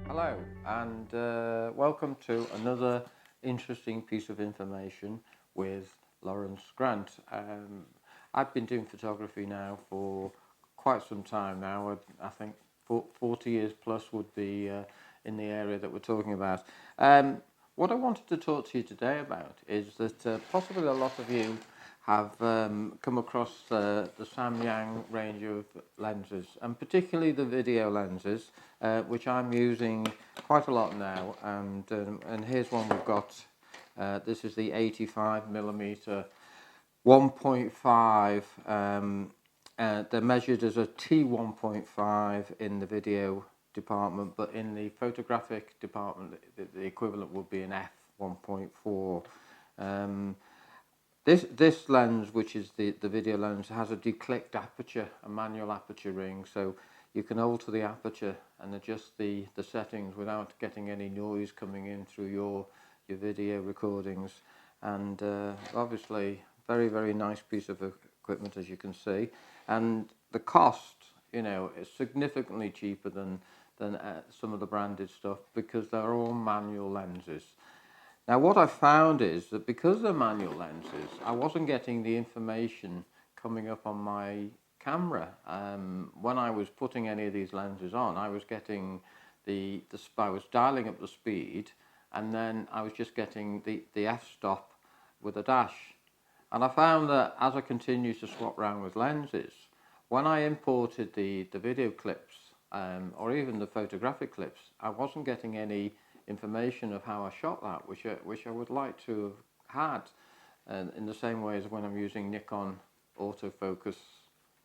Hello and welcome to another interesting piece of information with Lawrence Grant. I've been doing photography now for quite some time now. I think 40 years plus would be in the area that we're talking about. What I wanted to talk to you today about is that possibly a lot of you have come across the Samyang range of lenses, and particularly the video lenses, which I'm using quite a lot now. And here's one we've got. This is the 85mm 1.5. They're measured as a T1.5 in the video department, but in the photographic department, the equivalent would be an f1.4. This lens, which is the video lens, has a declicked aperture, a manual aperture ring, so you can alter the aperture and adjust the settings without getting any noise coming in through your video recordings. And obviously, very nice piece of equipment, as you can see. And the cost, is significantly cheaper than some of the branded stuff because they're all manual lenses. Now, what I found is that because they're manual lenses, I wasn't getting the information coming up on my camera. When I was putting any of these lenses on, I was getting I was dialing up the speed, and then I was just getting the f-stop with a dash. And I found that as I continued to swap around with lenses, when I imported the video clips, or even the photographic clips, I wasn't getting any information of how I shot that, which I would like to have had, in the same way as when I'm using Nikon autofocus,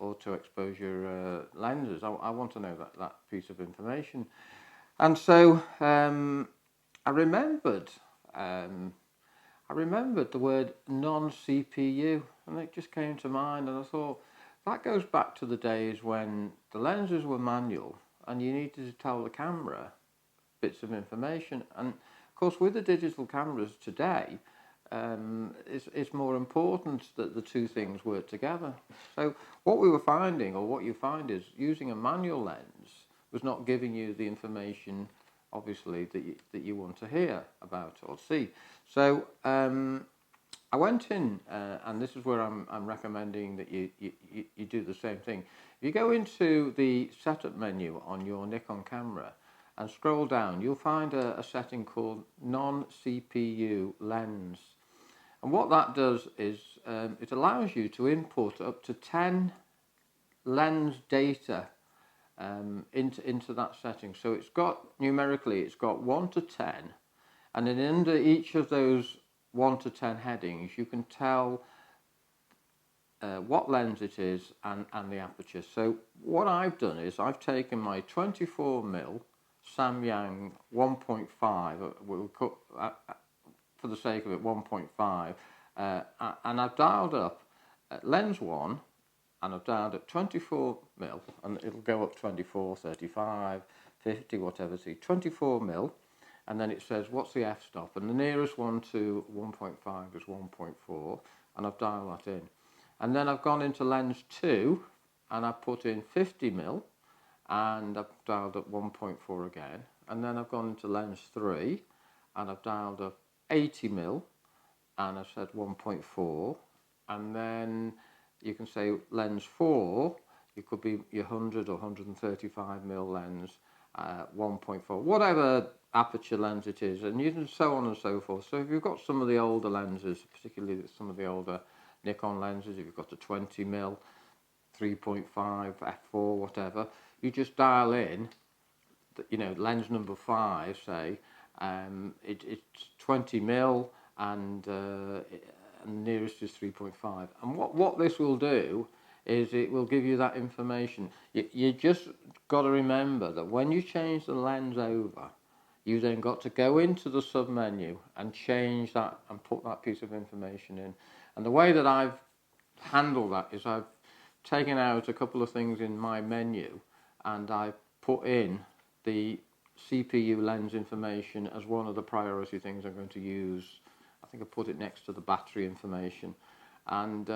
auto exposure lenses. I want to know that piece of information. And so I remembered the word non-CPU, and it just came to mind, and I thought that goes back to the days when the lenses were manual and you needed to tell the camera bits of information. And of course, with the digital cameras today, it's more important that the two things work together. So what we were finding, or what you find, is using a manual lens was not giving you the information, obviously, that you want to hear about or see. So I went in, and this is where I'm recommending that you do the same thing. If you go into the setup menu on your Nikon camera and scroll down, you'll find a setting called non-CPU lens. And what that does is it allows you to input up to 10 lens data into that setting. So it's got, numerically, it's got 1 to 10, and then under each of those 1 to 10 headings, you can tell what lens it is and the aperture. So what I've done is I've taken my 24mm Samyang 1.5, we'll call, for the sake of it, 1.5, and I've dialed up lens 1, and I've dialed up 24mm, and it'll go up 24, 35, 50, whatever. See, 24mm, and then it says what's the f-stop, and the nearest one to 1.5 is 1.4, and I've dialed that in. And then I've gone into lens 2, and I've put in 50mm, and I've dialed up 1.4 again. And then I've gone into lens 3, and I've dialed up 80mm, and I've said 1.4. And then you can say lens 4, it could be your 100 or 135mm lens, 1.4, whatever aperture lens it is, and you can so on and so forth. So if you've got some of the older lenses, particularly some of the older Nikon lenses, if you've got a 20mm, 3.5, f4, whatever, you just dial in, lens number 5, say, it's 20mm, and nearest is 3.5. And what this will do is it will give you that information. You just got to remember that when you change the lens over, you then got to go into the sub-menu and change that and put that piece of information in. And the way that I've handled that is I've taken out a couple of things in my menu, and I put in the CPU lens information as one of the priority things I'm going to use. I think I put it next to the battery information. And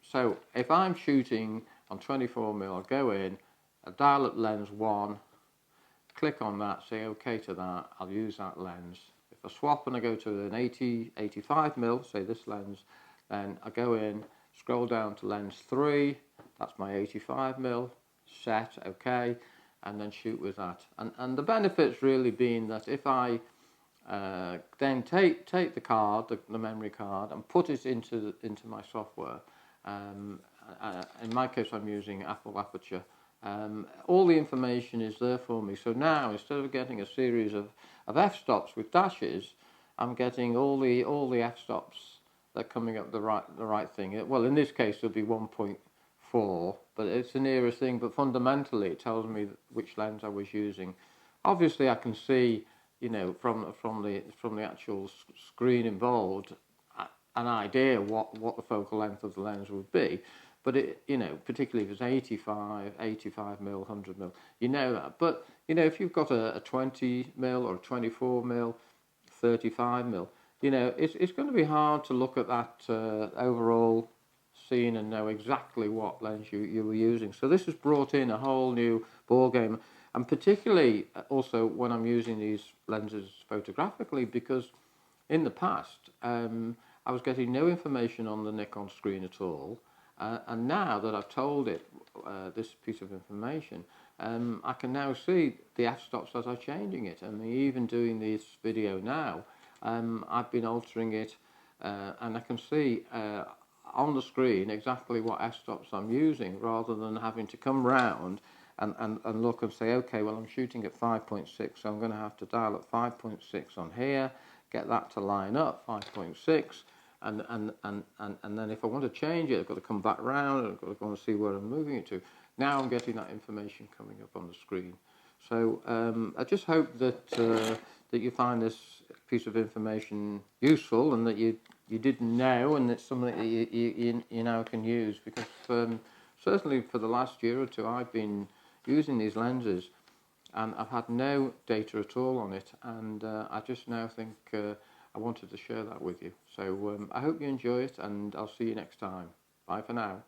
so if I'm shooting on 24mm, I'll go in, I dial up lens 1, click on that, say OK to that, I'll use that lens. If I swap and I go to an 85mm, say this lens, then I go in, scroll down to lens 3, that's my 85mm, set, OK, and then shoot with that. And the benefits really being that if I then take the card, the memory card, and put it into my software. In my case, I'm using Apple Aperture. All the information is there for me. So now, instead of getting a series of f-stops with dashes, I'm getting all the f-stops that are coming up the right thing. Well, in this case, it'll be 1.4, but it's the nearest thing. But fundamentally, it tells me which lens I was using. Obviously, I can see, you know, from the actual screen involved, an idea what the focal length of the lens would be. But it, you know, particularly if it's 85mm, 100mm, you know that. But you know, if you've got a 20mm or a 24mm, 35mm, you know, it's going to be hard to look at that overall scene and know exactly what lens you were using. So this has brought in a whole new ball game, and particularly also when I'm using these lenses photographically, because in the past I was getting no information on the Nikon screen at all, and now that I've told it this piece of information, I can now see the f-stops as I'm changing it. I mean, even doing this video now, I've been altering it, and I can see on the screen exactly what f-stops I'm using, rather than having to come round and look and say, okay, well, I'm shooting at 5.6, so I'm going to have to dial at 5.6 on here, get that to line up, 5.6, and then if I want to change it, I've got to come back round, and I've got to go and see where I'm moving it to. Now I'm getting that information coming up on the screen. So I just hope that that you find this piece of information useful, and that you didn't know, and it's something that you now can use, because certainly for the last year or two I've been using these lenses and I've had no data at all on it, and I just now think I wanted to share that with you. So I hope you enjoy it, and I'll see you next time. Bye for now.